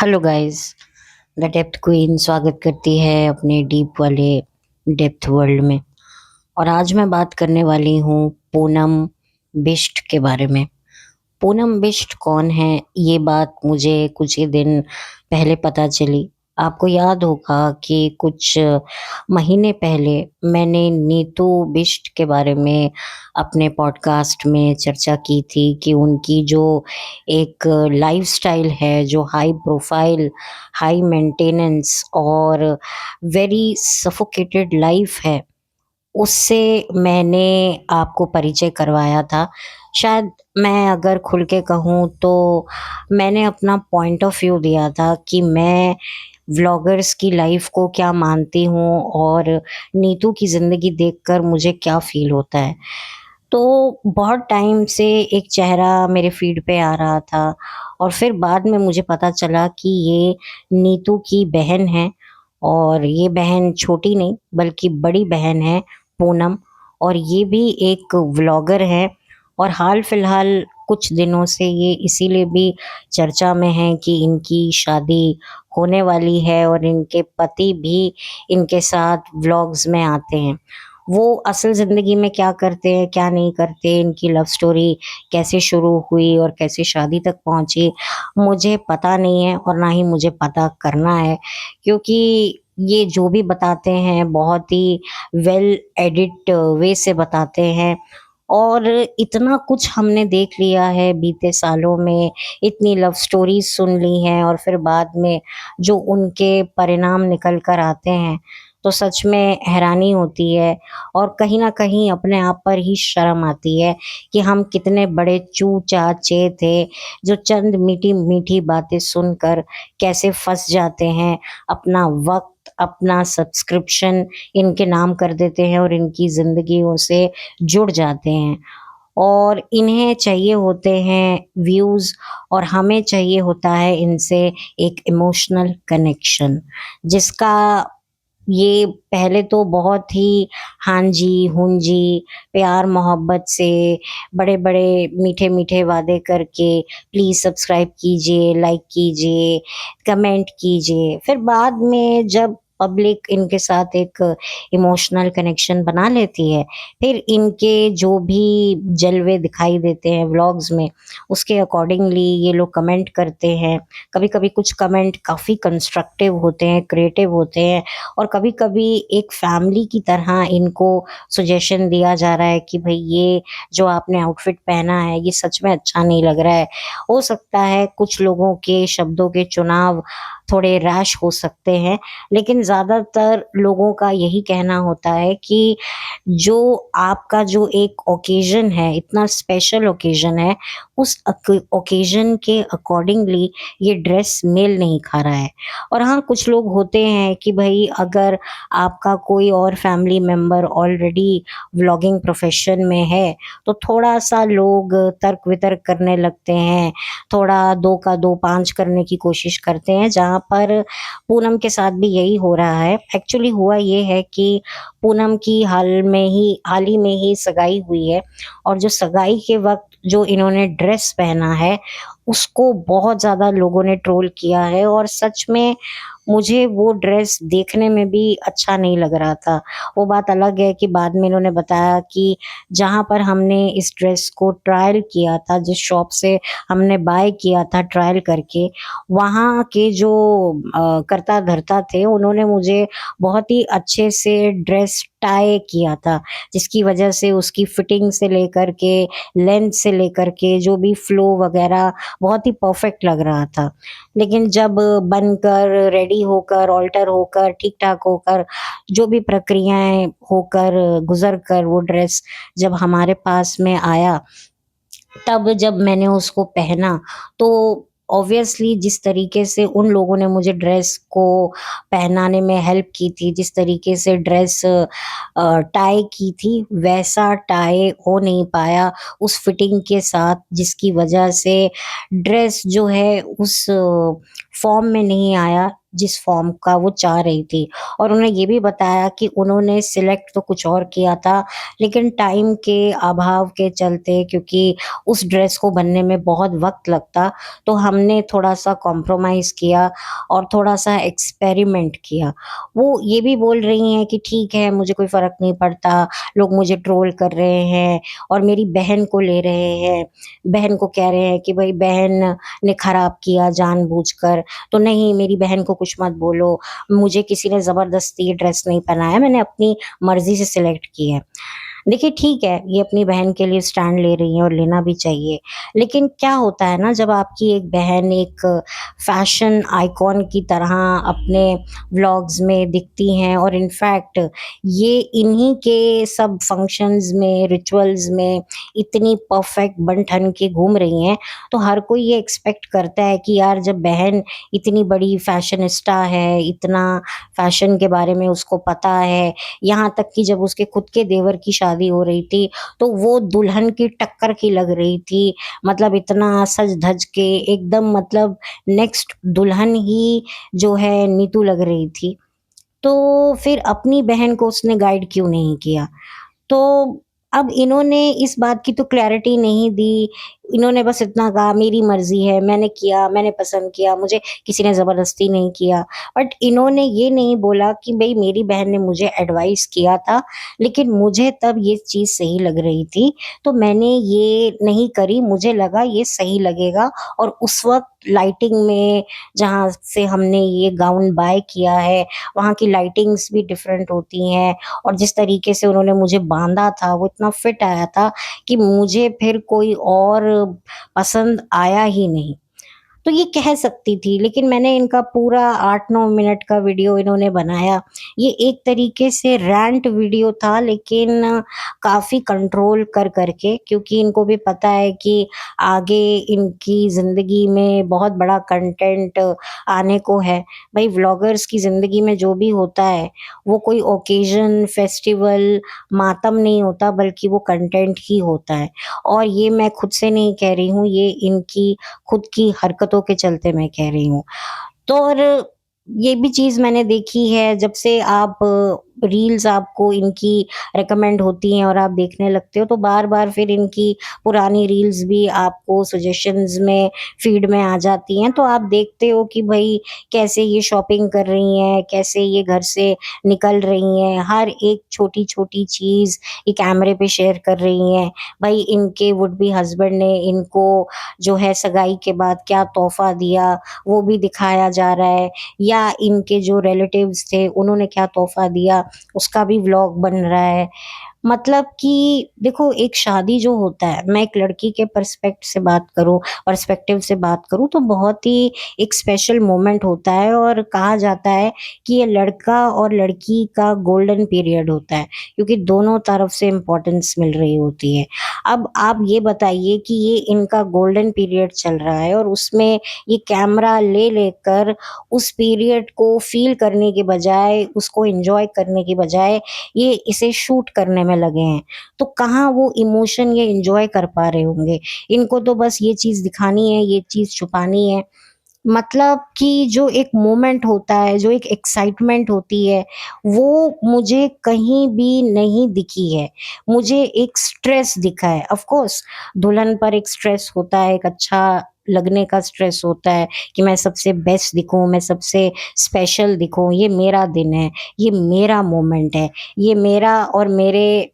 Hello guys. The depth queen स्वागत करती है अपने डीप वाले डेप्थ वर्ल्ड में। और आज मैं बात करने वाली हूँ पूनम बिष्ट के बारे में। पूनम बिष्ट कौन है, ये बात मुझे कुछ ही दिन पहले पता चली। आपको याद होगा कि कुछ महीने पहले मैंने नीतू बिष्ट के बारे में अपने पॉडकास्ट में चर्चा की थी कि उनकी जो एक लाइफस्टाइल है, जो हाई प्रोफाइल, हाई मेंटेनेंस और वेरी सफोकेटेड लाइफ है, उससे मैंने आपको परिचय करवाया था। शायद मैं अगर खुल के कहूँ तो मैंने अपना पॉइंट ऑफ व्यू दिया था कि मैं व्लॉगर्स की लाइफ को क्या मानती हूँ और नीतू की ज़िंदगी देखकर मुझे क्या फ़ील होता है। तो बहुत टाइम से एक चेहरा मेरे फ़ीड पे आ रहा था और फिर बाद में मुझे पता चला कि ये नीतू की बहन है। और ये बहन छोटी नहीं बल्कि बड़ी बहन है, पूनम। और ये भी एक व्लॉगर है और हाल फिलहाल कुछ दिनों से ये इसीलिए भी चर्चा में है कि इनकी शादी होने वाली है और इनके पति भी इनके साथ व्लॉग्स में आते हैं। वो असल ज़िंदगी में क्या करते हैं, क्या नहीं करते, इनकी लव स्टोरी कैसे शुरू हुई और कैसे शादी तक पहुंची, मुझे पता नहीं है और ना ही मुझे पता करना है। क्योंकि ये जो भी बताते हैं बहुत ही वेल एडिट वे से बताते हैं। और इतना कुछ हमने देख लिया है बीते सालों में, इतनी लव स्टोरीज सुन ली हैं और फिर बाद में जो उनके परिणाम निकल कर आते हैं तो सच में हैरानी होती है। और कहीं न कहीं अपने आप पर ही शर्म आती है कि हम कितने बड़े चूँ-चाँ-चे थे, जो चंद मीठी-मीठी बातें सुनकर कैसे फँस जाते हैं, अपना वक़्त, अपना सब्सक्रिप्शन इनके नाम कर देते हैं और इनकी ज़िंदगियों से जुड़ जाते हैं। और इन्हें चाहिए होते हैं व्यूज़ और हमें चाहिए होता है इनसे एक इमोशनल कनेक्शन, जिसका ये पहले तो बहुत ही हाँ जी, हूँ जी, प्यार मोहब्बत से बड़े-बड़े मीठे-मीठे वादे करके प्लीज़ सब्सक्राइब कीजिए, लाइक कीजिए, कमेंट कीजिए। फिर बाद में जब पब्लिक इनके साथ एक इमोशनल कनेक्शन बना लेती है, फिर इनके जो भी जलवे दिखाई देते हैं व्लॉग्स में, उसके अकॉर्डिंगली ये लोग कमेंट करते हैं। कभी-कभी कुछ कमेंट काफ़ी कंस्ट्रक्टिव होते हैं, क्रिएटिव होते हैं और कभी-कभी एक फैमिली की तरह इनको सजेशन दिया जा रहा है कि भई ये जो आपने आउटफिट पहना है, ये सच में अच्छा नहीं लग रहा है। हो सकता है कुछ लोगों के शब्दों के चुनाव थोड़े रैश हो सकते हैं, लेकिन ज़्यादातर लोगों का यही कहना होता है कि जो आपका जो एक ओकेज़न है, इतना स्पेशल ओकेज़न है, उस ओकेज़न के अकॉर्डिंगली ये ड्रेस मेल नहीं खा रहा है। और हाँ, कुछ लोग होते हैं कि भई अगर आपका कोई और family member already vlogging profession में है, तो थोड़ा-सा लोग तर्क-वितर्क करने लगते हैं, थोड़ा 2 का 2 5 करने की कोशिश करते हैं, जहाँ पर पूनम के साथ भी यही हो रहा है। एक्चुअली हुआ ये है कि पूनम की हाल ही में ही सगाई हुई है और जो सगाई के वक़्त जो इन्होंने ड्रेस पहना है, उसको बहुत ज़्यादा लोगों ने ट्रोल किया है और सच में मुझे वो ड्रेस देखने में भी अच्छा नहीं लग रहा था। वो बात अलग है कि बाद में इन्होंने बताया कि जहाँ पर हमने इस ड्रेस को ट्रायल किया था, जिस शॉप से हमने बाय किया था ट्रायल करके, वहाँ के जो कर्ता-धर्ता थे, उन्होंने मुझे बहुत ही अच्छे से ड्रेस टाई किया था, जिसकी वजह से उसकी फिटिंग से लेकर के, लेंथ से लेकर के, जो भी फ्लो वगैरह बहुत ही परफेक्ट लग रहा था। लेकिन जब बनकर, रेडी होकर, ऑल्टर होकर, ठीक-ठाक होकर, जो भी प्रक्रियाएँ होकर, गुज़र कर वो ड्रेस जब हमारे पास में आया, तब जब मैंने उसको पहना तो ऑब्वियसली जिस तरीके से उन लोगों ने मुझे ड्रेस को पहनाने में हेल्प की थी, जिस तरीके से ड्रेस टाई की थी, वैसा टाई हो नहीं पाया उस फिटिंग के साथ, जिसकी वजह से ड्रेस जो है उस फ़ॉर्म में नहीं आया जिस फ़ॉर्म का वो चाह रही थी। और उन्होंने ये भी बताया कि उन्होंने सिलेक्ट तो कुछ और किया था, लेकिन टाइम के अभाव के चलते, क्योंकि उस ड्रेस को बनने में बहुत वक़्त लगता, तो हमने थोड़ा-सा कॉम्प्रोमाइज़ किया और थोड़ा-सा एक्सपेरिमेंट किया। वो ये भी बोल रही हैं कि ठीक है, मुझे कोई फ़र्क नहीं पड़ता, लोग मुझे ट्रोल कर रहे हैं और मेरी बहन को ले रहे हैं। बहन को कह रहे हैं कि भई बहन ने खराब किया जानबूझकर, तो नहीं, मेरी बहन को कुछ मत बोलो, मुझे किसी ने ज़बरदस्ती ये ड्रेस नहीं पहनाया, मैंने अपनी मर्ज़ी से सिलेक्ट की है। देखिए ठीक है, ये अपनी बहन के लिए स्टैंड ले रही हैं और लेना भी चाहिए। लेकिन क्या होता है ना, जब आपकी एक बहन एक फ़ैशन आइकॉन की तरह अपने व्लॉग्स में दिखती हैं और इनफैक्ट ये इन्हीं के सब फंक्शंस में, रिचुअल्स में इतनी परफेक्ट बन-ठन के घूम रही हैं, तो हर कोई ये एक्सपेक्ट करता है कि यार जब बहन इतनी बड़ी फ़ैशनिस्टा है, इतना फ़ैशन के बारे में उसको पता है, यहाँ तक कि जब उसके खुद के देवर की शादी हो रही थी, तो वो दुल्हन की टक्कर की लग रही थी। मतलब इतना सज-धज के एकदम, मतलब नेक्स्ट दुल्हन ही जो है नीतू लग रही थी। तो फिर अपनी बहन को उसने गाइड क्यों नहीं किया? तो अब इन्होंने इस बात की तो क्लैरिटी नहीं दी। इन्होंने बस इतना कहा मेरी मर्ज़ी है, मैंने किया, मैंने पसंद किया, मुझे किसी ने ज़बरदस्ती नहीं किया। बट इन्होंने ये नहीं बोला कि भई मेरी बहन ने मुझे एडवाइस किया था, लेकिन मुझे तब ये चीज़ सही लग रही थी, तो मैंने ये नहीं करी, मुझे लगा ये सही लगेगा। और उस वक़्त लाइटिंग में जहाँ से हमने ये गाउन बाय किया है, वहाँ की लाइटिंग्स भी डिफरेंट होती हैं। और जिस तरीके से उन्होंने मुझे बाँधा था, वो इतना फिट आया था कि मुझे फिर कोई और पसंद आया ही नहीं। तो ये कह सकती थी, लेकिन मैंने इनका पूरा 8-9 मिनट का वीडियो इन्होंने बनाया। ये एक तरीके से रैंट वीडियो था, लेकिन काफ़ी कंट्रोल कर के, क्योंकि इनको भी पता है कि आगे इनकी ज़िंदगी में बहुत बड़ा कंटेंट आने को है। भई व्लॉगर्स की ज़िंदगी में जो भी होता है, वो कोई ओकेज़न, फेस्टिवल, मातम नहीं होता, बल्कि वो कंटेंट ही होता है। और ये मैं खुद से नहीं कह रही हूँ, ये इनकी खुद की हरकतों के चलते मैं कह रही हूँ। तो और ये भी चीज़ मैंने देखी है, जब से आप रील्स आपको इनकी रिकमेंड होती हैं और आप देखने लगते हो, तो बार-बार फिर इनकी पुरानी रील्स भी आपको सजेशंस में, फीड में आ जाती हैं। तो आप देखते हो कि भई कैसे ये शॉपिंग कर रही हैं, कैसे ये घर से निकल रही हैं, हर एक छोटी-छोटी चीज़ ये कैमरे पे शेयर कर रही हैं। भई इनके वुड बी हस्बैंड ने इनको जो है सगाई के बाद क्या तोहफ़ा दिया, वो भी दिखाया जा रहा है, या इनके जो रिलेटिव्स थे उन्होंने क्या तोहफ़ा दिया, उसका भी व्लॉग बन रहा है। मतलब कि देखो, एक शादी जो होता है, मैं एक लड़की के पर्सपेक्टिव से बात करूँ, तो बहुत ही एक स्पेशल मोमेंट होता है और कहा जाता है कि ये लड़का और लड़की का गोल्डन पीरियड होता है, क्योंकि दोनों तरफ से इम्पोर्टेंस मिल रही होती है। अब आप ये बताइए कि ये इनका गोल्डन पीरियड चल रहा है और उसमें ये कैमरा ले लेकर उस पीरियड को फ़ील करने के बजाय, उसको एन्जॉय करने की बजाय ये इसे शूट करने में लगे हैं। तो कहाँ वो इमोशन ये एन्जॉय कर पा रहे होंगे। इनको तो बस ये चीज़ दिखानी है, ये चीज़ छुपानी है। मतलब कि जो एक मोमेंट होता है, जो एक एक्साइटमेंट होती है, वो मुझे कहीं भी नहीं दिखी है। मुझे एक स्ट्रेस दिखा है। ऑफ़ कोर्स दुल्हन पर एक स्ट्रेस होता है, एक अच्छा लगने का स्ट्रेस होता है कि मैं सबसे बेस्ट दिखूँ, मैं सबसे स्पेशल दिखूँ, ये मेरा दिन है, ये मेरा मोमेंट है, ये मेरा और मेरे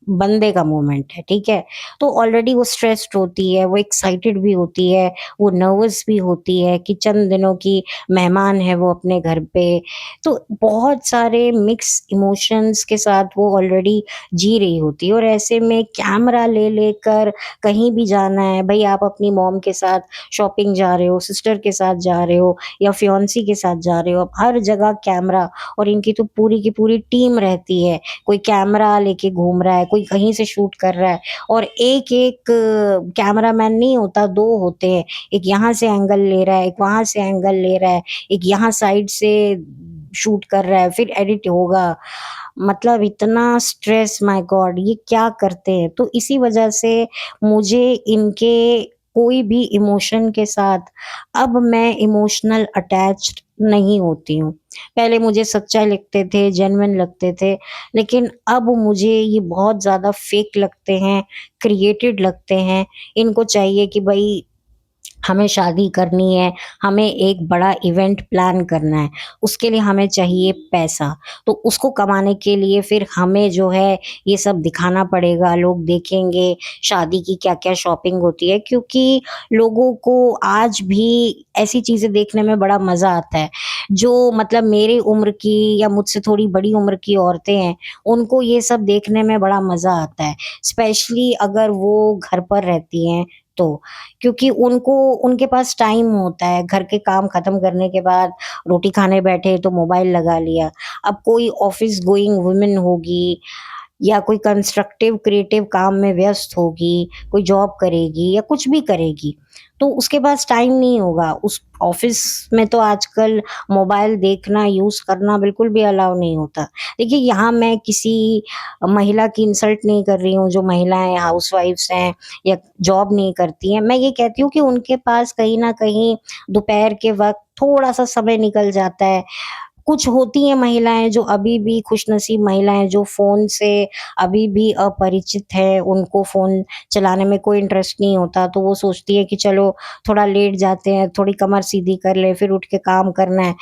बंदे का मोमेंट है, ठीक है? तो ऑलरेडी वो स्ट्रेस्ड होती है, वो एक्साइटेड भी होती है, वो नर्वस भी होती है कि चंद दिनों की मेहमान है वो अपने घर पे। तो बहुत सारे मिक्स इमोशंस के साथ वो ऑलरेडी जी रही होती है, और ऐसे में कैमरा ले लेकर कहीं भी जाना है, भई आप अपनी मॉम के साथ शॉपिंग जा रहे हो, सिस्टर के साथ जा रहे हो या फियांसी के साथ जा रहे हो, अब हर जगह कैमरा। और इनकी तो पूरी की पूरी टीम रहती है, कोई कैमरा लेके घूम रहा है, कोई कहीं से शूट कर रहा है, और एक-एक कैमरामैन नहीं होता, 2 होते हैं। एक यहाँ से एंगल ले रहा है, एक वहाँ से एंगल ले रहा है, एक यहाँ साइड से शूट कर रहा है, फिर एडिट होगा। मतलब इतना स्ट्रेस, माय गॉड! ये क्या करते हैं? तो इसी वजह से मुझे इनके कोई भी इमोशन के साथ अब मैं इमोशनल अटैच्ड नहीं होती हूँ। पहले मुझे सच्चा लगते थे, जेन्युइन लगते थे, लेकिन अब मुझे ये बहुत ज़्यादा फेक लगते हैं, क्रिएटेड लगते हैं। इनको चाहिए कि भई हमें शादी करनी है, हमें एक बड़ा इवेंट प्लान करना है, उसके लिए हमें चाहिए पैसा। तो उसको कमाने के लिए फिर हमें जो है ये सब दिखाना पड़ेगा, लोग देखेंगे शादी की क्या-क्या शॉपिंग होती है, क्योंकि लोगों को आज भी ऐसी चीज़ें देखने में बड़ा मज़ा आता है। जो मतलब मेरी उम्र की या मुझसे थोड़ी बड़ी उम्र की औरतें हैं, उनको ये सब देखने में बड़ा मज़ा आता है, स्पेशली अगर वो घर पर रहती हैं तो। क्योंकि उनको उनके पास टाइम होता है, घर के काम खत्म करने के बाद रोटी खाने बैठे तो मोबाइल लगा लिया। अब कोई ऑफ़िस गोइंग वुमन होगी या कोई कंस्ट्रक्टिव क्रिएटिव काम में व्यस्त होगी, कोई जॉब करेगी या कुछ भी करेगी, तो उसके पास टाइम नहीं होगा। उस ऑफ़िस में तो आजकल मोबाइल देखना, यूज़ करना बिल्कुल भी अलाउ नहीं होता। देखिए, यहाँ मैं किसी महिला की इंसल्ट नहीं कर रही हूँ, जो महिलाएँ हाउसवाइफ्स हैं या जॉब नहीं करती हैं। मैं ये कहती हूँ कि उनके पास कहीं न कहीं दोपहर के वक़्त थोड़ा-सा समय निकल जाता है। कुछ होती हैं महिलाएँ जो अभी भी खुशनसीब महिलाएँ जो फ़ोन से अभी भी अपरिचित हैं, उनको फ़ोन चलाने में कोई इंटरेस्ट नहीं होता, तो वो सोचती है कि चलो थोड़ा लेट जाते हैं, थोड़ी कमर सीधी कर लें, फिर उठ के काम करना है।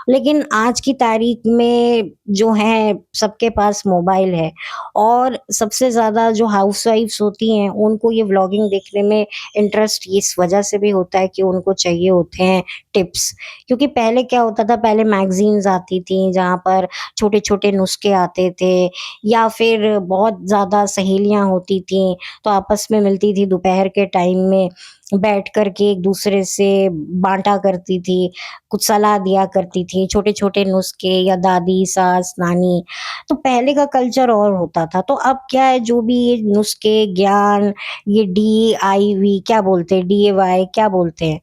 लेकिन आज की तारीख में जो है सबके पास मोबाइल है और सबसे ज़्यादा जो हाउसवाइफ्स होती हैं, उनको ये व्लॉगिंग देखने में इंटरेस्ट इस वजह से भी होता है कि उनको चाहिए होते हैं टिप्स। क्योंकि पहले क्या होता था, पहले मैगज़ीन्स आती थी जहाँ पर छोटे-छोटे नुस्खे आते थे या फिर बहुत ज़्यादा सहेलियाँ होती थीं, तो आपस में मिलती थी दोपहर के टाइम में, बैठ कर के एक-दूसरे से बाँटा करती थी, कुछ सलाह दिया करती थी, छोटे-छोटे नुस्खे या दादी, सास, नानी, तो पहले का कल्चर और होता था। तो अब क्या है, जो भी ये नुस्खे, ज्ञान, ये डीआईवी क्या बोलते हैं, डीएवाय क्या बोलते हैं,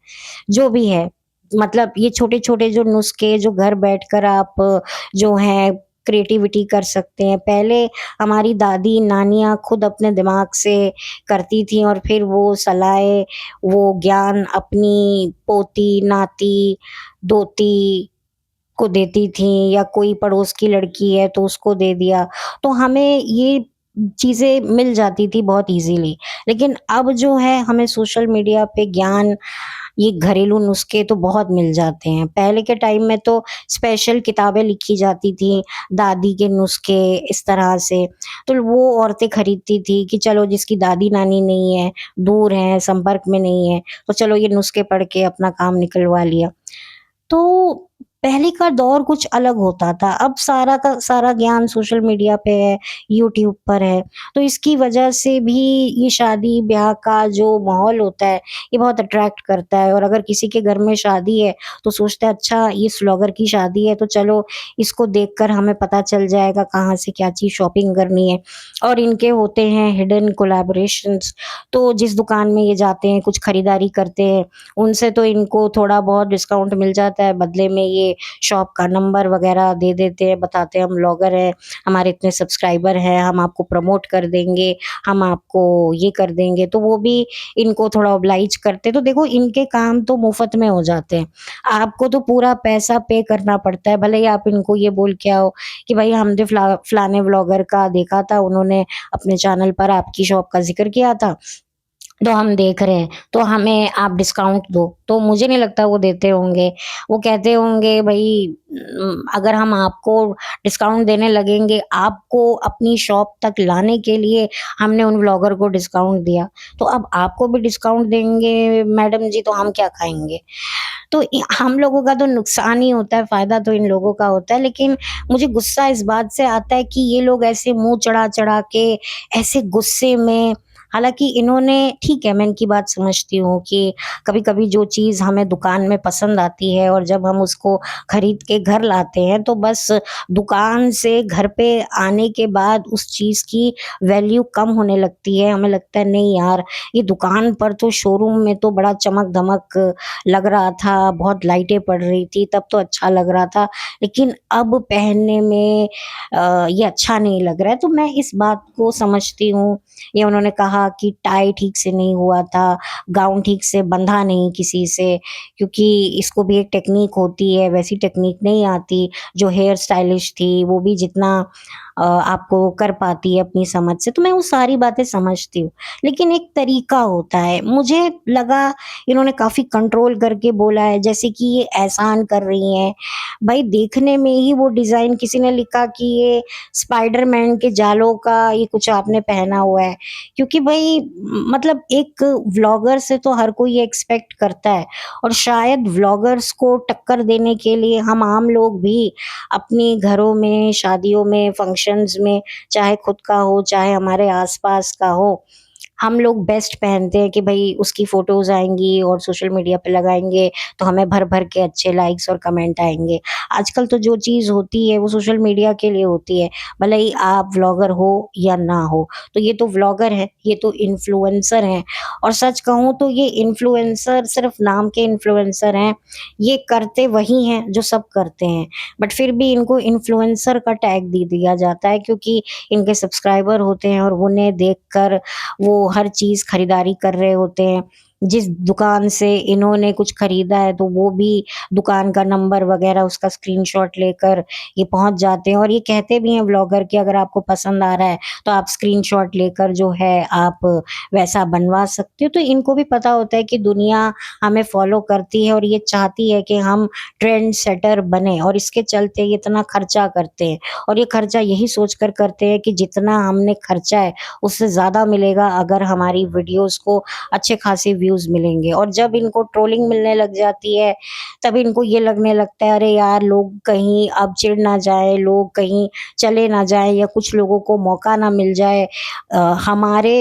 जो भी है, मतलब ये छोटे-छोटे जो नुस्खे जो घर बैठकर आप जो हैं क्रिएटिविटी कर सकते हैं। पहले हमारी दादी, नानियाँ खुद अपने दिमाग से करती थीं और फिर वो सलाहें, वो ज्ञान अपनी पोती, नाती, दोती को देती थीं या कोई पड़ोस की लड़की है तो उसको दे दिया। तो हमें ये चीज़ें मिल जाती थी बहुत ईज़िली। लेकिन अब जो है हमें सोशल मीडिया पे ज्ञान, ये घरेलू नुस्खे तो बहुत मिल जाते हैं। पहले के टाइम में तो स्पेशल किताबें लिखी जाती थी, दादी के नुस्खे इस तरह से, तो वो औरतें खरीदती थी कि चलो जिसकी दादी-नानी नहीं है, दूर हैं, संपर्क में नहीं है, तो चलो ये नुस्खे पढ़ के अपना काम निकलवा लिया। तो पहले का दौर कुछ अलग होता था, अब सारा का सारा ज्ञान सोशल मीडिया पे है, यूट्यूब पर है, तो इसकी वजह से भी ये शादी-ब्याह का जो माहौल होता है, ये बहुत अट्रैक्ट करता है और अगर किसी के घर में शादी है, तो सोचता है अच्छा ये इस व्लॉगर की शादी है, तो चलो इसको देखकर हमें पता चल जाएगा कहाँ से क्या चीज़ शॉपिंग करनी है और इनके होते हैं हिडन कोलैबोरेशंस, तो जिस दुकान में ये जाते हैं, कुछ खरीदारी करते हैं, उनसे तो इनको थोड़ा बहुत डिस्काउंट मिल जाता है, बदले में ये शॉप का नंबर वगैरह दे देते हैं, बताते हैं हम ब्लॉगर हैं, हमारे इतने सब्सक्राइबर हैं, हम आपको प्रमोट कर देंगे, हम आपको ये कर देंगे, तो वो भी इनको थोड़ा ऑब्लाइज करते हैं। तो देखो इनके काम तो मुफ़्त में हो जाते हैं, आपको तो पूरा पैसा पे करना पड़ता है, भले ही आप इनको ये बोल के आओ कि भाई हमने फलाने व्लॉगर का देखा था, उन्होंने अपने चैनल पर आपकी शॉप का ज़िक्र किया था, तो हम देख रहे हैं, तो हमें आप डिस्काउंट दो, तो मुझे नहीं लगता वो देते होंगे। वो कहते होंगे भई अगर हम आपको डिस्काउंट देने लगेंगे, आपको अपनी शॉप तक लाने के लिए हमने उन व्लॉगर को डिस्काउंट दिया, तो अब आपको भी डिस्काउंट देंगे मैडम जी, तो हम क्या खाएँगे? तो हम लोगों का तो नुकसान ही होता है, फ़ायदा तो इन लोगों का होता है। लेकिन मुझे गुस्सा इस बात से आता है कि ये लोग ऐसे मुँह चढ़ा-चढ़ा के, ऐसे गुस्से में, हालाँकि इन्होंने ठीक है, मैं इनकी बात समझती हूँ कि कभी-कभी जो चीज़ हमें दुकान में पसंद आती है और जब हम उसको खरीद के घर लाते हैं, तो बस दुकान से घर पे आने के बाद उस चीज़ की वैल्यू कम होने लगती है। हमें लगता है नहीं यार, ये दुकान पर तो शोरूम में तो बड़ा चमक-धमक लग रहा था, बहुत लाइटें पड़ रही थी, तब तो अच्छा लग रहा था, लेकिन अब पहनने में ये अच्छा नहीं लग रहा है। तो मैं इस बात को समझती हूँ। ये उन्होंने कहा कहा कि टाई ठीक से नहीं हुआ था, गाउन ठीक से बंधा नहीं किसी से, क्योंकि इसको भी एक टेक्नीक होती है, वैसी टेक्नीक नहीं आती। जो हेयर स्टाइलिश थी, वो भी जितना आपको कर पाती है अपनी समझ से, तो मैं वो सारी बातें समझती हूँ। लेकिन एक तरीका होता है, मुझे लगा इन्होंने काफ़ी कंट्रोल करके बोला है, जैसे कि ये एहसान कर रही हैं। भाई देखने में ही वो डिज़ाइन, किसी ने लिखा कि ये स्पाइडरमैन के जालों का ये कुछ आपने पहना हुआ है, क्योंकि भई मतलब एक व्लॉगर से तो हर कोई ये एक्सपेक्ट करता है, और शायद व्लॉगर्स को टक्कर देने के लिए हम आम लोग भी अपने घरों में, शादियों में, फंक्शंस में, चाहे खुद का हो, चाहे हमारे आस-पास का हो, हम लोग बेस्ट पहनते हैं कि भई उसकी फ़ोटोज़ आएँगी और सोशल मीडिया पे लगाएँगे, तो हमें भर-भर के अच्छे लाइक्स और कमेंट आएँगे। आजकल तो जो चीज़ होती है वो सोशल मीडिया के लिए होती है, भले ही आप व्लॉगर हो या ना हो। तो ये तो व्लॉगर हैं, ये तो इन्फ्लुएंसर हैं, और सच कहूँ तो ये इन्फ्लुएंसर सिर्फ़ नाम के इन्फ्लुएंसर हैं, ये करते वही हैं जो सब करते हैं। बट फिर भी इनको इन्फ्लुएंसर का टैग दे दिया जाता है, क्योंकि इनके सब्सक्राइबर होते हैं और उन्हें देखकर वो हर चीज़ खरीदारी कर रहे होते हैं। जिस दुकान से इन्होंने कुछ खरीदा है, तो वो भी दुकान का नंबर वग़ैरह उसका स्क्रीनशॉट लेकर ये पहुँच जाते हैं, और ये कहते भी हैं व्लॉगर कि अगर आपको पसंद आ रहा है, तो आप स्क्रीनशॉट लेकर जो है आप वैसा बनवा सकते हो। तो इनको भी पता होता है कि दुनिया हमें फ़ॉलो करती है और ये चाहती है कि हम ट्रेंड सेटर बने, और इसके चलते ये इतना खर्चा करते हैं, और ये खर्चा यही सोचकर करते हैं कि जितना हमने खर्चा है उससे ज़्यादा मिलेगा अगर हमारी वीडियोज़ को अच्छे खासे व्यूज़ मिलेंगे। और जब इनको ट्रोलिंग मिलने लग जाती है, तब इनको ये लगने लगता है अरे यार, लोग कहीं अब चिढ़ ना जाएँ, लोग कहीं चले ना जाएँ, या कुछ लोगों को मौका ना मिल जाए हमारे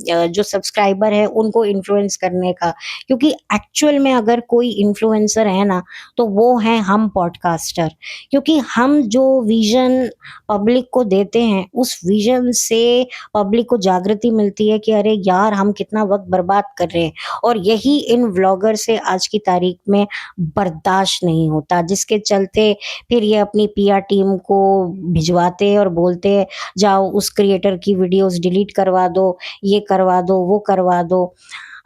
जो सब्सक्राइबर हैं उनको इन्फ्लुएंस करने का। क्योंकि एक्चुअल में अगर कोई इन्फ्लुएंसर है ना, तो वो हैं हम पॉडकास्टर। क्योंकि हम जो विज़न पब्लिक को देते हैं, उस विज़न से पब्लिक को जागृति मिलती है कि अरे यार, हम कितना वक़्त बर्बाद कर रहे हैं, और यही इन व्लॉगर से आज की तारीख में बर्दाश्त नहीं होता, जिसके चलते फिर ये अपनी पीआर टीम को भिजवाते हैं और बोलते हैं, जाओ उस क्रिएटर की वीडियोज़ डिलीट करवा दो, ये करवा दो, वो करवा दो।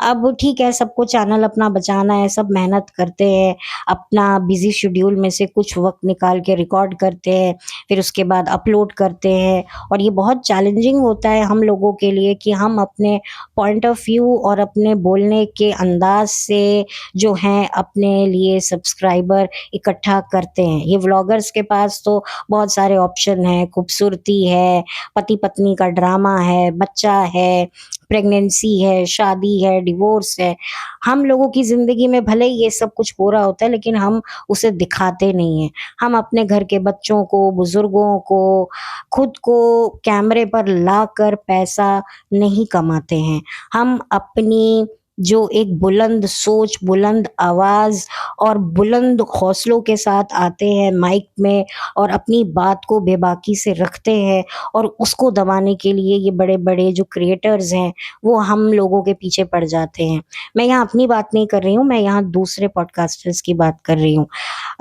अब ठीक है, सबको चैनल अपना बचाना है, सब मेहनत करते हैं, अपना बिज़ी शेड्यूल में से कुछ वक़्त निकाल के रिकॉर्ड करते हैं, फिर उसके बाद अपलोड करते हैं, और ये बहुत चैलेंजिंग होता है हम लोगों के लिए कि हम अपने पॉइंट ऑफ व्यू और अपने बोलने के अंदाज़ से जो हैं अपने लिए सब्सक्राइबर इकट्ठा करते हैं। ये व्लॉगर्स के पास तो बहुत सारे ऑप्शन हैं, खूबसूरती है, पति-पत्नी का ड्रामा है, बच्चा है, प्रेगनेंसी है, शादी है, डिवोर्स है। हम लोगों की ज़िंदगी में भले ही ये सब कुछ हो रहा होता है, लेकिन हम उसे दिखाते नहीं हैं। हम अपने घर के बच्चों को, बुज़ुर्गों को, खुद को कैमरे पर लाकर पैसा नहीं कमाते हैं। हम अपनी जो एक बुलंद सोच, बुलंद आवाज़ और बुलंद हौसलों के साथ आते हैं माइक में, और अपनी बात को बेबाकी से रखते हैं, और उसको दबाने के लिए ये बड़े-बड़े जो क्रिएटर्स हैं, वो हम लोगों के पीछे पड़ जाते हैं। मैं यहाँ अपनी बात नहीं कर रही हूँ, मैं यहाँ दूसरे पॉडकास्टर्स की बात कर रही हूँ।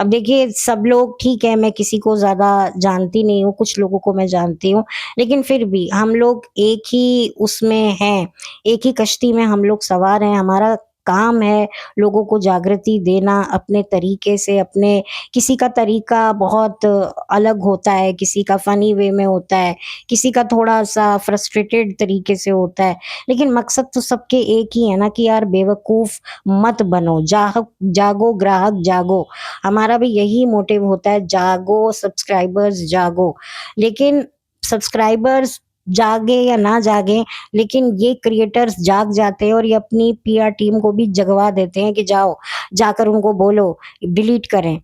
अब देखिए, सब लोग ठीक है, मैं किसी को ज़्यादा जानती नहीं हूँ, कुछ लोगों को मैं जानती हूँ, लेकिन फिर भी हम लोग एक ही उसमें हैं, एक ही कश्ती में हम लोग सवार हैं। हमारा काम है लोगों को जागृति देना अपने तरीके से, अपने किसी का तरीका बहुत अलग होता है, किसी का फ़नी वे में होता है, किसी का थोड़ा-सा फ्रस्ट्रेटेड तरीके से होता है। लेकिन मकसद तो सबके एक ही है ना कि यार बेवकूफ़ मत बनो, जागो ग्राहक जागो। हमारा भी यही मोटिव होता है, जागो सब्सक्राइबर्स जागो। लेकिन सब्सक्राइबर्स जागे या ना जागें, लेकिन ये क्रिएटर्स जाग जाते हैं, और ये अपनी पीआर टीम को भी जगवा देते हैं कि जाओ, जाकर उनको बोलो डिलीट करें।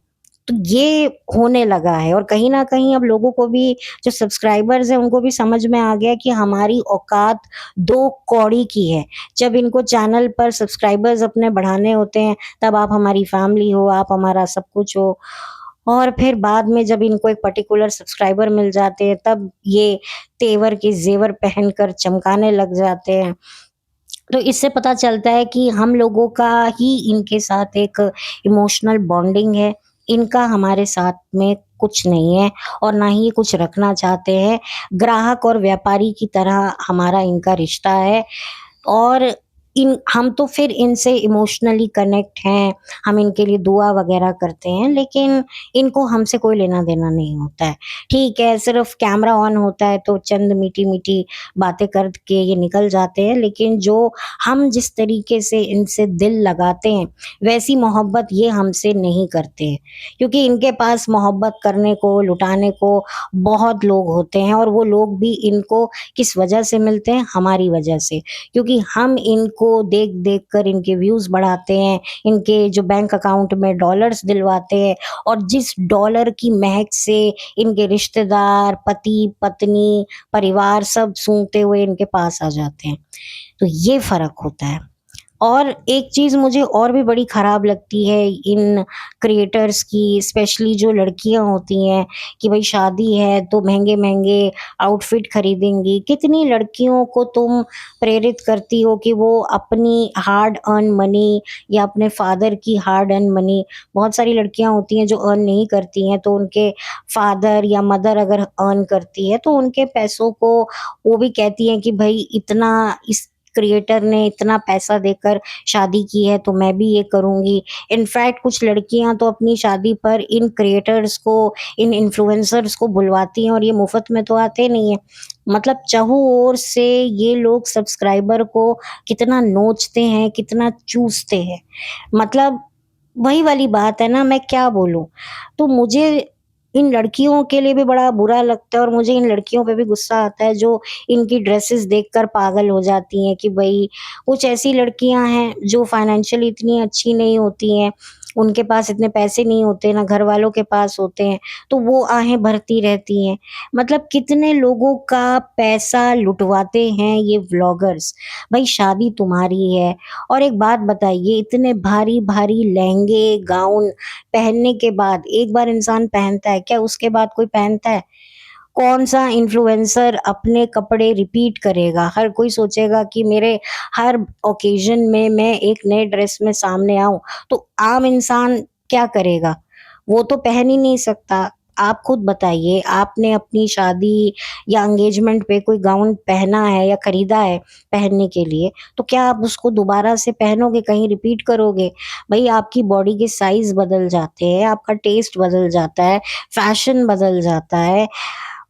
तो ये होने लगा है, और कहीं न कहीं अब लोगों को भी, जो सब्सक्राइबर्स हैं, उनको भी समझ में आ गया कि हमारी औकात 2 कौड़ी की है। जब इनको चैनल पर सब्सक्राइबर्स अपने बढ़ाने होते हैं, तब आप हमारी फैमिली हो, आप हमारा सब कुछ हो, और फिर बाद में जब इनको एक पर्टिकुलर सब्सक्राइबर मिल जाते हैं, तब ये तेवर के ज़ेवर पहनकर चमकाने लग जाते हैं। तो इससे पता चलता है कि हम लोगों का ही इनके साथ एक इमोशनल बॉन्डिंग है। इनका हमारे साथ में कुछ नहीं है और ना ही ये कुछ रखना चाहते हैं। ग्राहक और व्यापारी की तरह हमारा इनका रिश्ता है और इन हम तो फिर इनसे इमोशनली कनेक्ट हैं, हम इनके लिए दुआ वगैरह करते हैं, लेकिन इनको हमसे कोई लेना-देना नहीं होता है। ठीक है, सिर्फ़ कैमरा ऑन होता है तो चंद मीठी-मीठी बातें करके ये निकल जाते हैं, लेकिन जो हम जिस तरीके से इनसे दिल लगाते हैं, वैसी मोहब्बत ये हमसे नहीं करते हैं। क्योंकि इनके पास मोहब्बत करने को, लुटाने को बहुत लोग होते हैं और वो लोग भी इनको किस वजह से मिलते हैं? हमारी वजह से। क्योंकि हम इनको देख-देख कर इनके व्यूज़ बढ़ाते हैं, इनके जो बैंक अकाउंट में डॉलर्स दिलवाते हैं और जिस डॉलर की महक से इनके रिश्तेदार, पति-पत्नी, परिवार सब सूंघते हुए इनके पास आ जाते हैं। तो ये फ़र्क होता है। और एक चीज़ मुझे और भी बड़ी ख़राब लगती है इन क्रिएटर्स की, स्पेशली जो लड़कियाँ होती हैं कि भई शादी है तो महँगे-महँगे आउटफिट खरीदेंगी। कितनी लड़कियों को तुम प्रेरित करती हो कि वो अपनी हार्ड अर्न मनी या अपने फादर की हार्ड अर्न मनी, बहुत सारी लड़कियाँ होती हैं जो अर्न नहीं करती हैं, तो उनके फादर या मदर अगर अर्न करती है तो उनके पैसों को वो भी कहती हैं कि भई इतना इस क्रिएटर ने इतना पैसा देकर शादी की है तो मैं भी ये करूँगी। इनफैक्ट कुछ लड़कियाँ तो अपनी शादी पर इन क्रिएटर्स को, इन इन्फ्लुएंसर्स को बुलवाती हैं और ये मुफ़्त में तो आते नहीं हैं। मतलब चहुँ ओर से ये लोग सब्सक्राइबर को कितना नोचते हैं, कितना चूसते हैं। मतलब वही वाली बात है ना, मैं क्या बोलूँ? तो मुझे इन लड़कियों के लिए भी बड़ा बुरा लगता है और मुझे इन लड़कियों पे भी गुस्सा आता है जो इनकी ड्रेसेस देखकर पागल हो जाती हैं कि भई कुछ ऐसी लड़कियाँ हैं जो फाइनेंशियली इतनी अच्छी नहीं होती हैं, उनके पास इतने पैसे नहीं होते, ना घरवालों के पास होते हैं, तो वो आहें भरती रहती हैं। मतलब कितने लोगों का पैसा लुटवाते हैं ये व्लॉगर्स। भई शादी तुम्हारी है और एक बात बताइए, इतने भारी-भारी लहंगे, गाउन पहनने के बाद एक बार इंसान पहनता है, क्या उसके बाद कोई पहनता है? कौन-सा इन्फ्लुएंसर अपने कपड़े रिपीट करेगा? हर कोई सोचेगा कि मेरे हर ओकेज़न में मैं एक नए ड्रेस में सामने आऊँ, तो आम इंसान क्या करेगा? वो तो पहन ही नहीं सकता। आप खुद बताइए, आपने अपनी शादी या एंगेजमेंट पे कोई गाउन पहना है या खरीदा है पहनने के लिए, तो क्या आप उसको दोबारा से पहनोगे, कहीं रिपीट करोगे? भई आपकी बॉडी के साइज़ बदल जाते हैं, आपका टेस्ट बदल जाता है, फैशन बदल जाता है।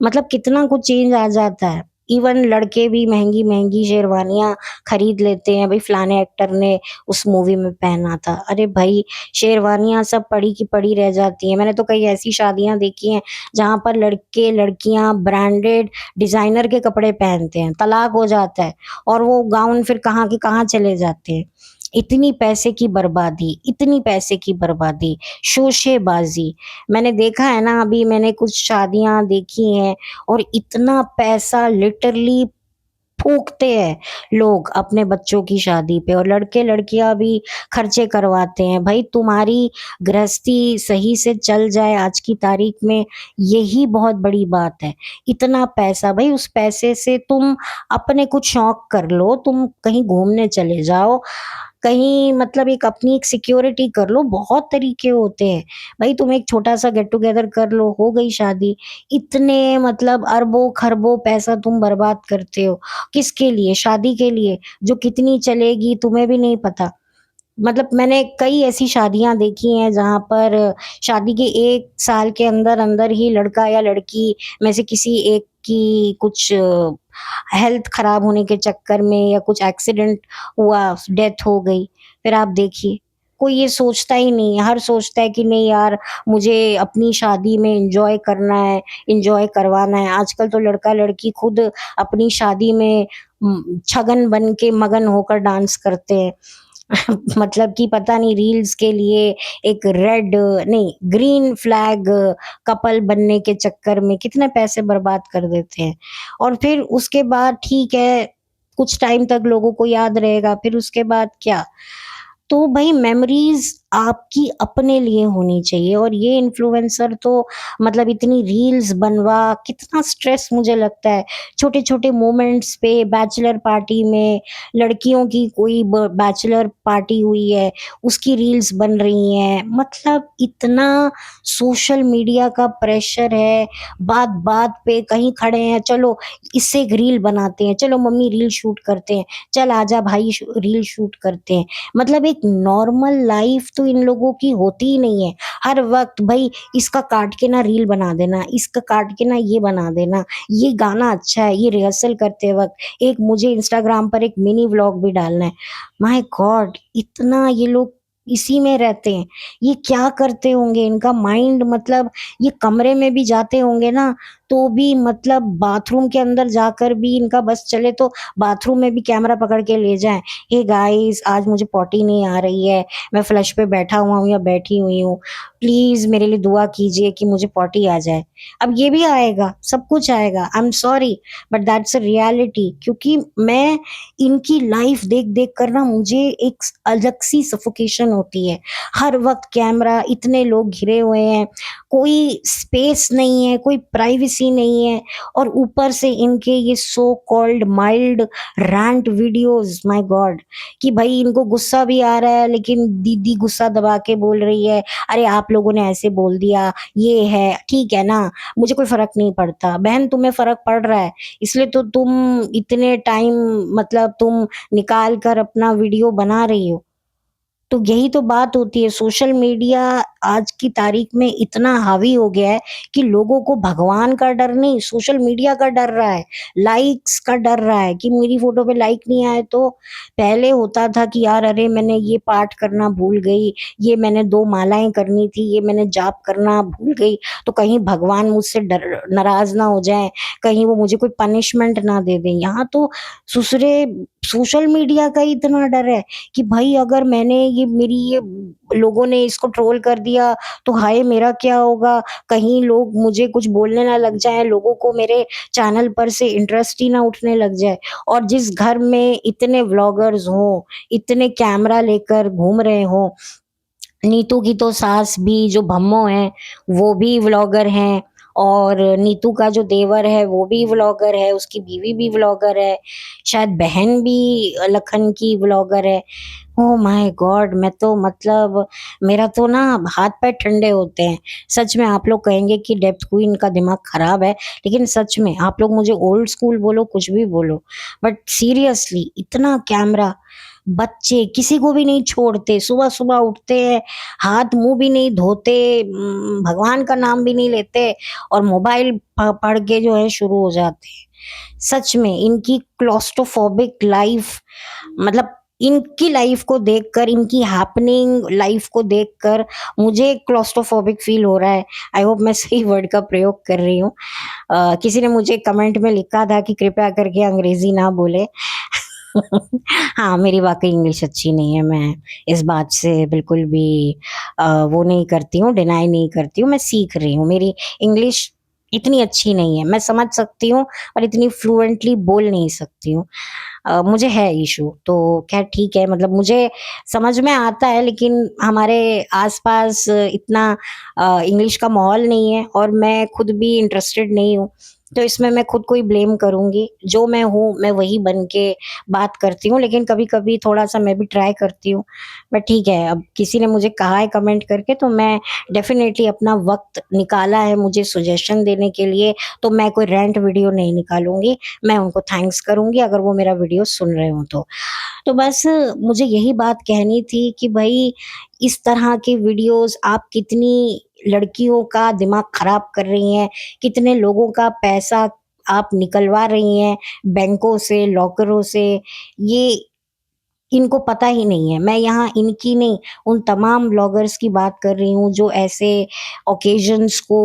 मतलब कितना कुछ चेंज आ जाता है। इवन लड़के भी महँगी-महँगी शेरवानियाँ खरीद लेते हैं, भई फलाने एक्टर ने उस मूवी में पहना था। अरे भई, शेरवानियाँ सब पड़ी की पड़ी रह जाती हैं। मैंने तो कई ऐसी शादियाँ देखी हैं, जहाँ पर लड़के-लड़कियाँ ब्रांडेड डिज़ाइनर के कपड़े पहनते हैं, तलाक हो जाता है और वो गाउन फिर कहाँ के कहाँ चले जाते हैं। इतनी पैसे की बर्बादी, इतनी पैसे की बर्बादी, शोशेबाज़ी। मैंने देखा है ना, अभी मैंने कुछ शादियाँ देखी हैं और इतना पैसा लिटरली फूँकते हैं लोग अपने बच्चों की शादी पे और लड़के-लड़कियाँ भी खर्चे करवाते हैं। भई तुम्हारी गृहस्थी सही से चल जाए आज की तारीख में, यही बहुत बड़ी बात है। इतना पैसा, भई उस पैसे से तुम अपने कुछ शौक कर लो, तुम कहीं घूमने चले जाओ, कहीं मतलब एक अपनी एक सिक्योरिटी कर लो, बहुत तरीके होते हैं। भई तुम एक छोटा-सा गेट टुगेदर कर लो, हो गई शादी। इतने मतलब अरबों-खरबों पैसा तुम बर्बाद करते हो। किसके लिए? शादी के लिए, जो कितनी चलेगी तुम्हें भी नहीं पता। मतलब मैंने कई ऐसी शादियाँ देखी हैं जहाँ पर शादी के 1 साल के अंदर-अंदर ही लड़का या लड़की में से किसी एक की कुछ हेल्थ खराब होने के चक्कर में या कुछ एक्सीडेंट हुआ, डेथ हो गई। फिर आप देखिए, कोई ये सोचता ही नहीं है, हर सोचता है कि नहीं यार मुझे अपनी शादी में एन्जॉय करना है, एन्जॉय करवाना है। आजकल तो लड़का-लड़की खुद अपनी शादी में छगन बन के मगन होकर डांस करते हैं। मतलब कि पता नहीं रील्स के लिए एक रेड नहीं ग्रीन फ्लैग कपल बनने के चक्कर में कितने पैसे बर्बाद कर देते हैं और फिर उसके बाद ठीक है, कुछ टाइम तक लोगों को याद रहेगा, फिर उसके बाद क्या? तो भई मेमोरीज़ आपकी अपने लिए होनी चाहिए। और ये इन्फ्लुएंसर तो मतलब इतनी रील्स बनवा, कितना स्ट्रेस मुझे लगता है। छोटे-छोटे मोमेंट्स पे बैचलर पार्टी में लड़कियों की कोई ब बैचलर पार्टी हुई है, उसकी रील्स बन रही हैं। मतलब इतना सोशल मीडिया का प्रेशर है, बात-बात पे कहीं खड़े हैं, चलो इससे एक रील बनाते हैं, चलो मम्मी रील शूट करते हैं, चल आजा भाई रील शूट करते हैं। मतलब एक नॉर्मल लाइफ तो इन लोगों की होती ही नहीं है। हर वक़्त भई इसका काट के ना रील बना देना, इसका काट के ना ये बना देना, ये गाना अच्छा है, ये रिहर्सल करते वक़्त एक मुझे इंस्टाग्राम पर एक मिनी व्लॉग भी डालना है। My God! इतना ये लोग इसी में रहते हैं। ये क्या करते होंगे? इनका माइंड मतलब ये कमरे में भी जाते होंगे ना, तो भी मतलब बाथरूम के अंदर जाकर भी इनका बस चले तो बाथरूम में भी कैमरा पकड़ के ले जाएँ। हे गाइस, आज मुझे पॉटी नहीं आ रही है, मैं फ्लश पे बैठा हुआ हूँ या बैठी हुई हूँ, प्लीज़ मेरे लिए दुआ कीजिए कि मुझे पॉटी आ जाए। अब ये भी आएगा, सब कुछ आएगा, I am sorry but that's a reality. क्योंकि मैं इनकी लाइफ देख-देख कर ना मुझे एक अलग-सी सफोकेशन होती है। हर वक़्त कैमरा, इतने लोग घिरे हुए हैं, कोई स्पेस नहीं है, कोई प्राइवेसी नहीं है और ऊपर से इनके ये so called mild rant videos, my god! कि भई इनको गुस्सा भी आ रहा है लेकिन दीदी गुस्सा दबा के बोल रही है, "अरे आप लोगों ने ऐसे बोल दिया, ये है, ठीक है ना, मुझे कोई फ़र्क नहीं पड़ता।" बहन तुम्हें फ़र्क पड़ रहा है, इसलिए तो तुम इतने टाइम मतलब तुम निकाल कर अपना वीडियो बना रही हो। तो यही तो बात होती है, सोशल मीडिया आज की तारीख में इतना हावी हो गया है कि लोगों को भगवान का डर नहीं, सोशल मीडिया का डर रहा है, लाइक्स का डर रहा है कि मेरी फ़ोटो पे लाइक नहीं आए तो पहले होता था कि यार अरे मैंने ये पाठ करना भूल गई, ये मैंने 2 मालाएँ करनी थी, ये मैंने जाप करना भूल गई, तो कहीं भगवान मुझसे डर नाराज़ ना हो जाएँ, कहीं वो मुझे कोई पनिशमेंट ना दे दें। यहाँ तो सुसरे सोशल मीडिया का ही इतना डर है कि भाई अगर मैंने ये मेरी ये लोगों ने इसको ट्रोल कर दिया तो हाय मेरा क्या होगा? कहीं लोग मुझे कुछ बोलने ना लग जाएँ, लोगों को मेरे चैनल पर से इंटरेस्ट ही ना उठने लग जाए। और जिस घर में इतने व्लॉगर्स हों, इतने कैमरा लेकर घूम रहे हों, नीतू की तो सास भी जो भम्मो हैं, वो भी व्लॉगर हैं और नीतू का जो देवर है, वो भी व्लॉगर है, उसकी बीवी भी व्लॉगर है, शायद बहन भी लखन की व्लॉगर है। Oh my God! मैं तो मतलब मेरा तो ना हाथ-पैर ठंडे होते हैं। सच में आप लोग कहेंगे कि डेप्थ क्वीन का दिमाग खराब है, लेकिन सच में आप लोग मुझे ओल्ड स्कूल बोलो, कुछ भी बोलो, बट सीरियसली इतना कैमरा, बच्चे किसी को भी नहीं छोड़ते, सुबह-सुबह उठते हैं, हाथ-मुँह भी नहीं धोते, भगवान का नाम भी नहीं लेते और मोबाइल पढ़ के जो है शुरू हो जाते हैं। सच में इनकी क्लॉस्ट्रोफोबिक लाइफ मतलब इनकी लाइफ को देखकर, इनकी हैपनिंग लाइफ को देखकर मुझे क्लॉस्ट्रोफोबिक फ़ील हो रहा है। आई होप मैं सही वर्ड का प्रयोग कर रही हूँ। किसी ने मुझे कमेंट में लिखा था कि कृपया करके अंग्रेज़ी ना बोलें। हाँ, मेरी वाक़ई इंग्लिश अच्छी नहीं है, मैं इस बात से बिल्कुल भी वो नहीं करती हूँ, डिनाई नहीं करती हूँ, मैं सीख रही हूँ। मेरी इंग्लिश इतनी अच्छी नहीं है, मैं समझ सकती हूँ पर इतनी फ्लुएंटली बोल नहीं सकती हूँ। मुझे है इश्यू, तो ख़ैर ठीक है मतलब मुझे समझ में आता है लेकिन हमारे आस-पास इतना इंग्लिश का माहौल नहीं है और मैं खुद भी इंटरेस्टेड नहीं हूँ। तो इसमें मैं खुद को ही ब्लेम करूँगी। जो मैं हूँ, मैं वही बन के बात करती हूँ, लेकिन कभी-कभी थोड़ा-सा मैं भी ट्राई करती हूँ। बट ठीक है, अब किसी ने मुझे कहा है कमेंट करके तो मैं डेफ़िनेटली अपना वक़्त निकाला है मुझे सजेशन देने के लिए, तो मैं कोई रैंट वीडियो नहीं निकालूँगी। मैं उनको थैंक्स करूँगी अगर वो मेरा वीडियो सुन रहे हों तो। तो बस मुझे यही बात कहनी थी कि भई इस तरह के वीडियोज़ आप कितनी लड़कियों का दिमाग खराब कर रही हैं, कितने लोगों का पैसा आप निकलवा रही हैं बैंकों से, लॉकरों से, ये इनको पता ही नहीं है। मैं यहाँ इनकी नहीं, उन तमाम ब्लॉगर्स की बात कर रही हूँ जो ऐसे ऑकेज़न्स को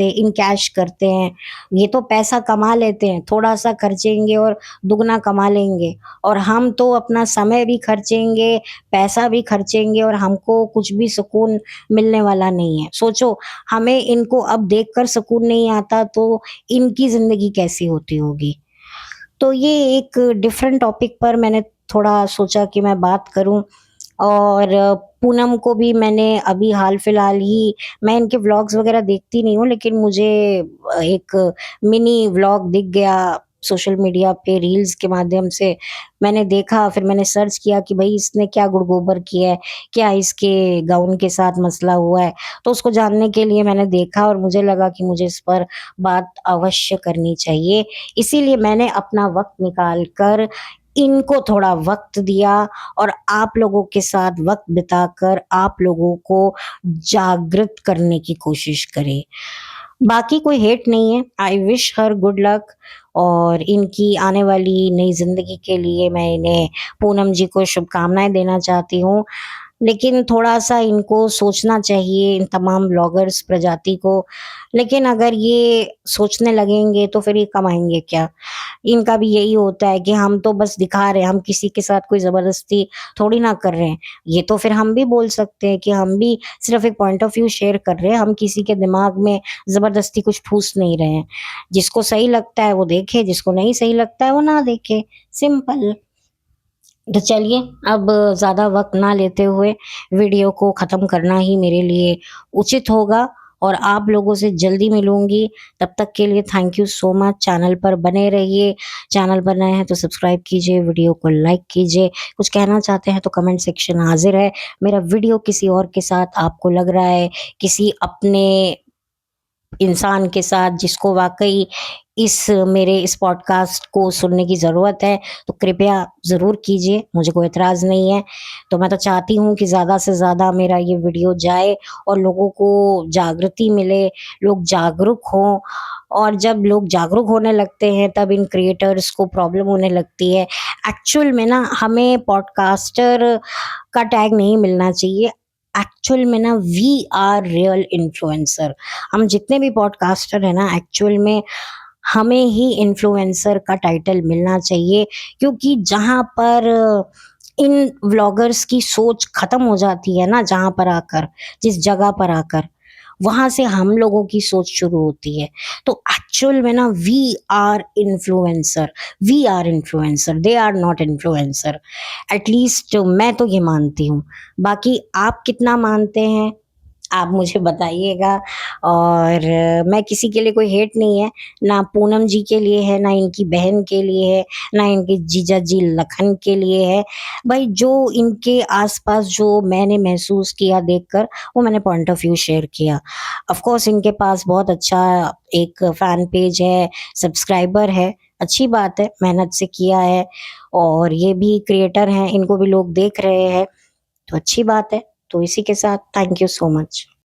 इन कैश करते हैं। ये तो पैसा कमा लेते हैं, थोड़ा-सा खर्चेंगे और दुगना कमा लेंगे और हम तो अपना समय भी खर्चेंगे, पैसा भी खर्चेंगे और हमको कुछ भी सुकून मिलने वाला नहीं है। सोचो, हमें इनको अब देखकर सुकून नहीं आता तो इनकी ज़िंदगी कैसी होती होगी? तो ये एक डिफरेंट टॉपिक पर मैंने थोड़ा सोचा कि मैं बात करूँ और पूनम को भी मैंने अभी हाल-फिलहाल ही, मैं इनके व्लॉग्स वगैरह देखती नहीं हूँ, लेकिन मुझे एक मिनी व्लॉग दिख गया सोशल मीडिया पे रील्स के माध्यम से। मैंने देखा, फिर मैंने सर्च किया कि भई इसने क्या गुड़-गोबर किया है? क्या इसके गाउन के साथ मसला हुआ है? तो उसको जानने के लिए मैंने देखा और मुझे लगा कि मुझे इस पर बात अवश्य करनी चाहिए। इसीलिए मैंने अपना वक़्त निकाल कर इनको थोड़ा वक़्त दिया और आप लोगों के साथ वक़्त बिताकर आप लोगों को जागृत करने की कोशिश करी। बाकी कोई हेट नहीं है, I wish her good luck और इनकी आने वाली नई ज़िंदगी के लिए मैं इन्हें पूनम जी को शुभकामनाएँ देना चाहती हूँ। लेकिन थोड़ा-सा इनको सोचना चाहिए इन तमाम ब्लॉगर्स प्रजाति को, लेकिन अगर ये सोचने लगेंगे तो फिर ये कमाएँगे क्या? इनका भी यही होता है कि हम तो बस दिखा रहे हैं, हम किसी के साथ कोई ज़बरदस्ती थोड़ी ना कर रहे हैं। ये तो फिर हम भी बोल सकते हैं कि हम भी सिर्फ़ एक पॉइंट ऑफ व्यू शेयर कर रहे हैं, हम किसी के दिमाग में ज़बरदस्ती कुछ ठूस नहीं रहे हैं। जिसको सही लगता है वो देखे, जिसको नहीं सही लगता है वो ना देखे, सिंपल। तो चलिए अब ज़्यादा वक़्त ना लेते हुए वीडियो को ख़त्म करना ही मेरे लिए उचित होगा और आप लोगों से जल्दी मिलूँगी। तब तक के लिए thank you so much. Channel पर बने रहिए। चैनल पर नए हैं तो सब्सक्राइब कीजिए, वीडियो को लाइक कीजिए। कुछ कहना चाहते हैं तो कमेंट सेक्शन हाज़िर है। मेरा वीडियो किसी और के साथ आपको लग रहा है, किसी अपने इंसान के साथ जिसको वाक़ई मेरे इस पॉडकास्ट को सुनने की ज़रूरत है, तो कृपया ज़रूर कीजिए, मुझे कोई एतराज़ नहीं है। तो मैं तो चाहती हूँ कि ज़्यादा से ज़्यादा मेरा ये वीडियो जाए और लोगों को जागृति मिले, लोग जागरूक हों और जब लोग जागरूक होने लगते हैं, तब इन क्रिएटर्स को प्रॉब्लम होने लगती है। एक्चुअल में ना हमें पॉडकास्टर का टैग नहीं मिलना चाहिए। एक्चुअल में ना वी आर रियल इन्फ्लुएंसर। हम जितने भी पॉडकास्टर हैं ना एक्चुअल में हमें ही इन्फ्लुएंसर का टाइटल मिलना चाहिए क्योंकि जहाँ पर इन व्लॉगर्स की सोच खत्म हो जाती है ना जहाँ पर आकर, जिस जगह पर आकर, वहाँ से हम लोगों की सोच शुरू होती है। तो एक्चुअल में ना we are influencer, they are not influencer. At least मैं तो ये मानती हूँ। बाकी आप कितना मानते हैं आप मुझे बताइएगा और मैं किसी के लिए कोई हेट नहीं है, ना पूनम जी के लिए है, ना इनकी बहन के लिए है, ना इनके जीजा जी लखन के लिए है। भाई जो इनके आस-पास जो मैंने महसूस किया देखकर, वो मैंने पॉइंट ऑफ व्यू शेयर किया। ऑफ़ कोर्स इनके पास बहुत अच्छा एक फैन पेज है, सब्सक्राइबर है, अच्छी बात है, मेहनत से किया है और ये भी क्रिएटर हैं, इनको भी लोग देख रहे हैं, तो अच्छी बात है। तो इसी के साथ थैंक यू सो मच।